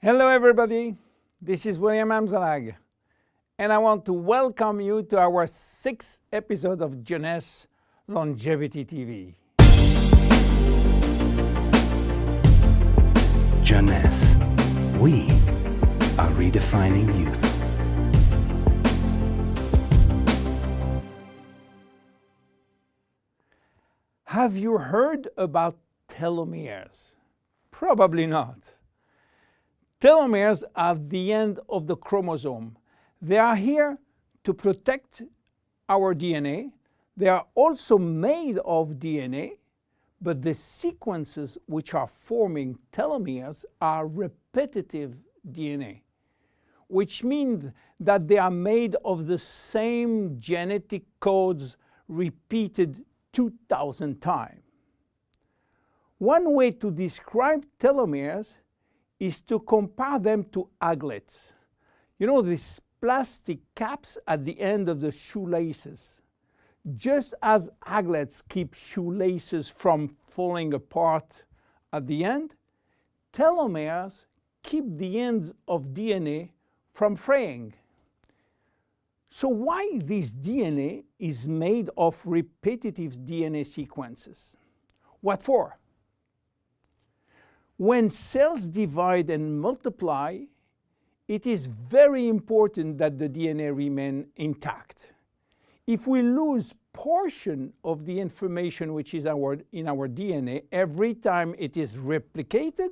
Hello everybody, this is William Amzalag, and I want to welcome you to our 6th episode of Jeunesse Longevity TV. Jeunesse, we are redefining youth. Have you heard about telomeres? Probably not. Telomeres are the end of the chromosome. They are here to protect our DNA. They are also made of DNA, but the sequences which are forming telomeres are repetitive DNA, which means that they are made of the same genetic codes repeated 2,000 times. One way to describe telomeres is to compare them to aglets. You know, these plastic caps at the end of the shoelaces. Just as aglets keep shoelaces from falling apart at the end, telomeres keep the ends of DNA from fraying. So why this DNA is made of repetitive DNA sequences? What for? When cells divide and multiply, it is very important that the DNA remain intact. If we lose portion of the information which is in our DNA every time it is replicated,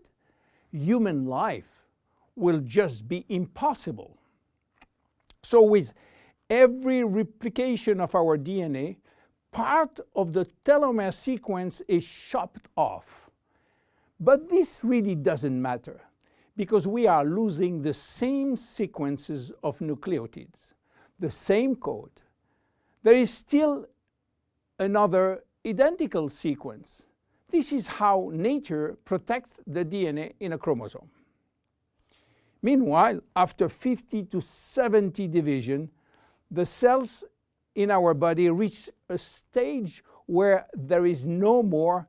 human life will just be impossible. So with every replication of our DNA, part of the telomere sequence is chopped off. But this really doesn't matter because we are losing the same sequences of nucleotides, the same code. There is still another identical sequence. This is how nature protects the DNA in a chromosome. Meanwhile, after 50 to 70 division, the cells in our body reach a stage where there is no more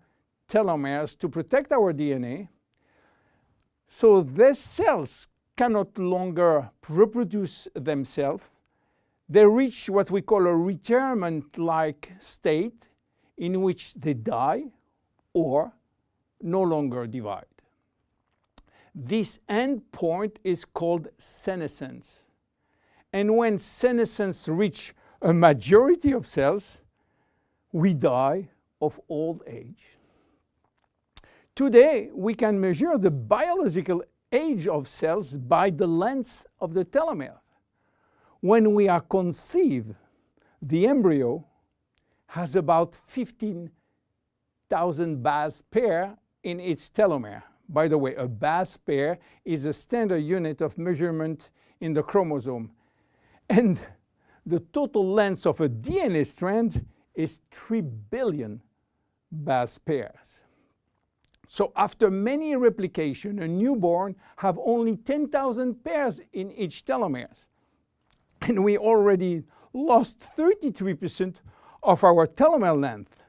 telomeres to protect our DNA. So these cells cannot longer reproduce themselves. They reach what we call a retirement-like state in which they die or no longer divide. This end point is called senescence. And when senescence reaches a majority of cells, we die of old age. Today, we can measure the biological age of cells by the length of the telomere. When we are conceived, the embryo has about 15,000 base pair in its telomere. By the way, a base pair is a standard unit of measurement in the chromosome. And the total length of a DNA strand is 3 billion base pairs. So after many replication, a newborn have only 10,000 pairs in each telomeres. And we already lost 33% of our telomere length.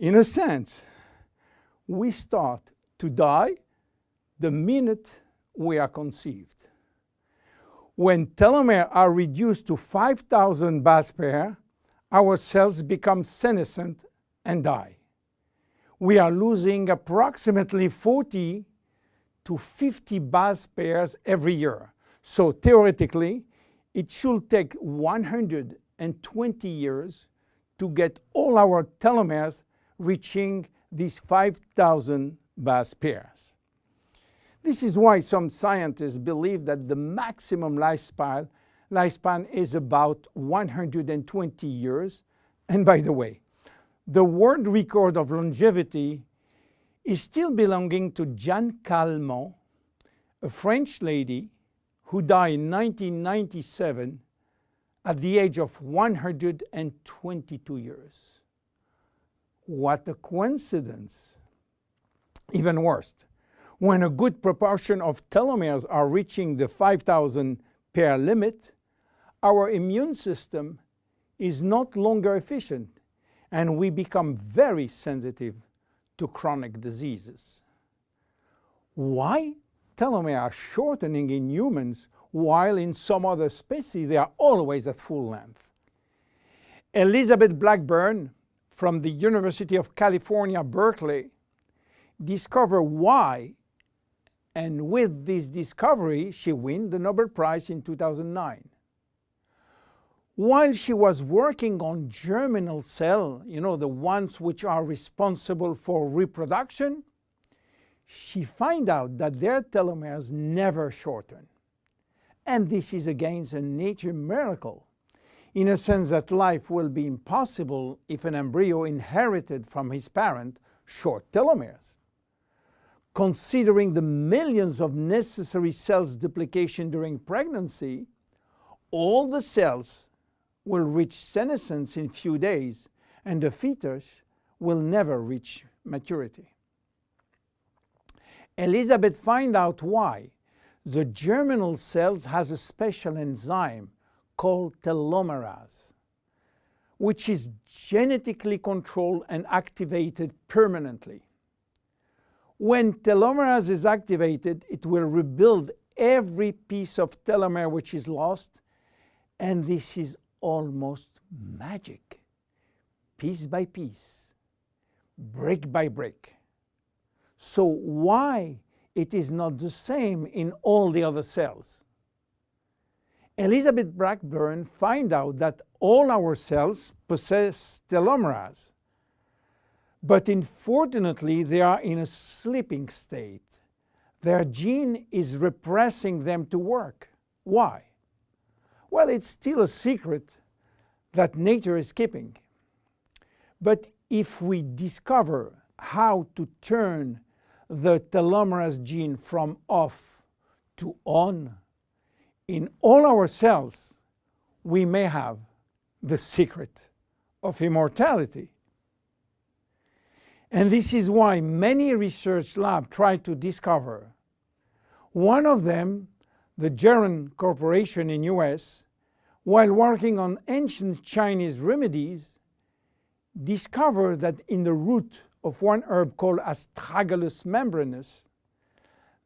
In a sense, we start to die the minute we are conceived. When telomeres are reduced to 5,000 base pairs, our cells become senescent and die. We are losing approximately 40 to 50 base pairs every year. So theoretically, it should take 120 years to get all our telomeres reaching these 5,000 base pairs. This is why some scientists believe that the maximum lifespan is about 120 years. And by the way, the world record of longevity is still belonging to Jeanne Calment, a French lady who died in 1997 at the age of 122 years. What a coincidence! Even worse, when a good proportion of telomeres are reaching the 5,000 pair limit, our immune system is not longer efficient, and we become very sensitive to chronic diseases. Why telomeres are shortening in humans, while in some other species they are always at full length. Elizabeth Blackburn from the University of California, Berkeley, discovered why, and with this discovery she won the Nobel Prize in 2009. While she was working on germinal cells, the ones which are responsible for reproduction, she found out that their telomeres never shorten. And this is again a nature miracle, in a sense that life will be impossible if an embryo inherited from his parent short telomeres. Considering the millions of necessary cells duplication during pregnancy, all the cells will reach senescence in few days, and the fetus will never reach maturity. Elizabeth found out why. The germinal cells has a special enzyme called telomerase, which is genetically controlled and activated permanently. When telomerase is activated, it will rebuild every piece of telomere which is lost, and this is almost magic. Piece by piece, brick by brick. So why it is not the same in all the other cells? Elizabeth Blackburn found out that all our cells possess telomerase, but unfortunately they are in a sleeping state. Their gene is repressing them to work. Why? Well, it's still a secret that nature is keeping. But if we discover how to turn the telomerase gene from off to on in all our cells, we may have the secret of immortality. And this is why many research labs try to discover. One of them, the Jeunesse Corporation in US, while working on ancient Chinese remedies, discovered that in the root of one herb called Astragalus membranus,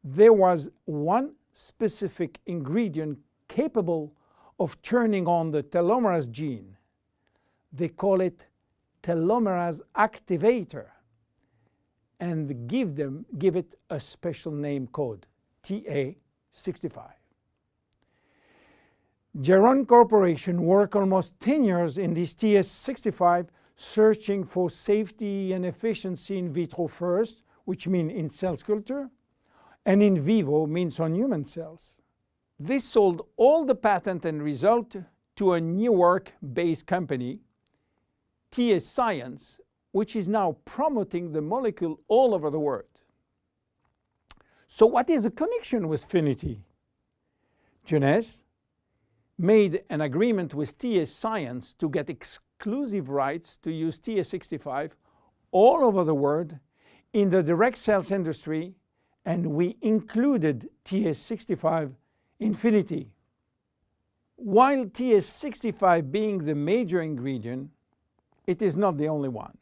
there was one specific ingredient capable of turning on the telomerase gene. They call it telomerase activator, and give it a special name code, TA65. Jeunesse Corporation worked almost 10 years in this TA65, searching for safety and efficiency in vitro first, which means in cell culture, and in vivo means on human cells. They sold all the patent and result to a New York-based company, TA Science, which is now promoting the molecule all over the world. So what is the connection with Finiti? Jeunesse made an agreement with TA Science to get exclusive rights to use TA65 all over the world in the direct sales industry, and we included TA65 in Finiti. While TA65 being the major ingredient, it is not the only one.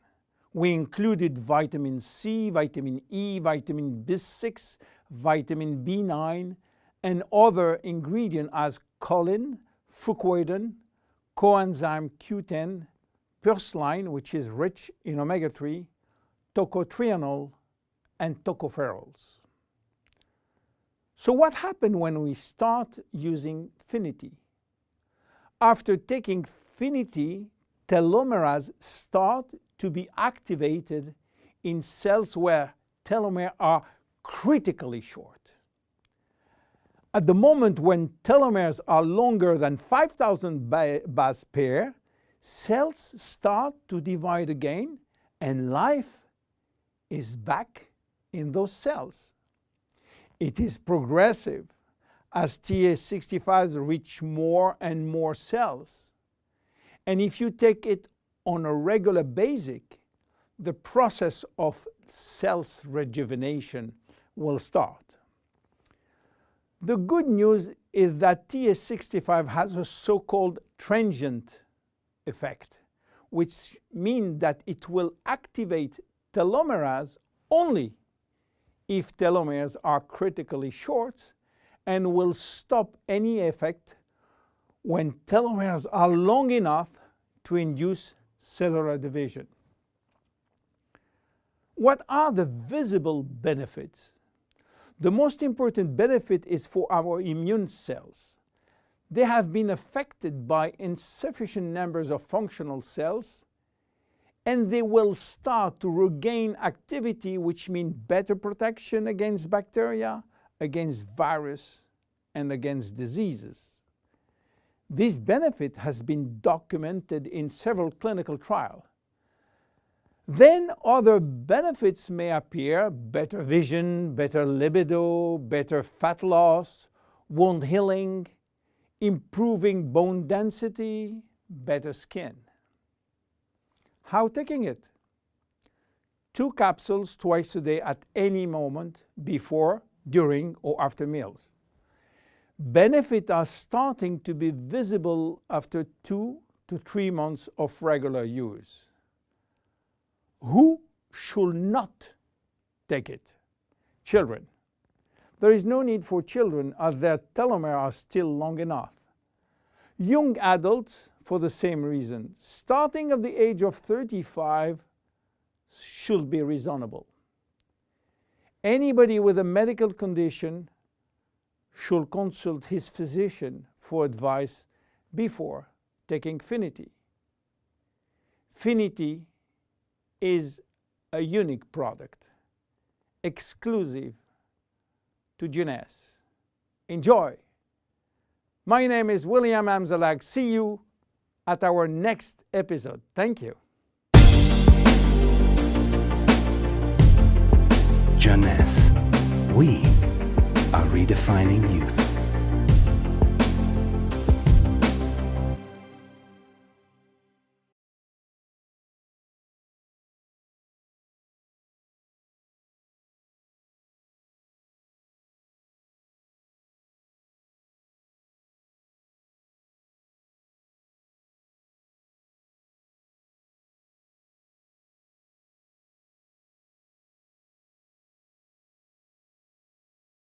We included vitamin C, vitamin E, vitamin B6, vitamin B9, and other ingredients as choline, fucoidan, coenzyme Q10, purslane, which is rich in omega-3, tocotrienol, and tocopherols. So what happened when we start using Finiti? After taking Finiti, telomerase start to be activated in cells where telomeres are critically short. At the moment when telomeres are longer than 5,000 base pair, cells start to divide again, and life is back in those cells. It is progressive as TA65 reach more and more cells. And if you take it on a regular basis, the process of cells rejuvenation will start. The good news is that TA65 has a so-called transient effect, which means that it will activate telomerase only if telomeres are critically short and will stop any effect when telomeres are long enough to induce cellular division. What are the visible benefits? The most important benefit is for our immune cells. They have been affected by insufficient numbers of functional cells, and they will start to regain activity, which means better protection against bacteria, against virus, and against diseases. This benefit has been documented in several clinical trials. Then other benefits may appear: better vision, better libido, better fat loss, wound healing, improving bone density, better skin. How taking it? 2 capsules twice a day at any moment before, during, or after meals. Benefits are starting to be visible after 2 to 3 months of regular use. Who should not take it? Children. There is no need for children as their telomeres are still long enough. Young adults, for the same reason, starting at the age of 35, should be reasonable. Anybody with a medical condition should consult his physician for advice before taking Finiti. Finiti is a unique product, exclusive to Jeunesse. Enjoy! My name is William Amzalag. See you at our next episode. Thank you. Jeunesse. We are redefining youth.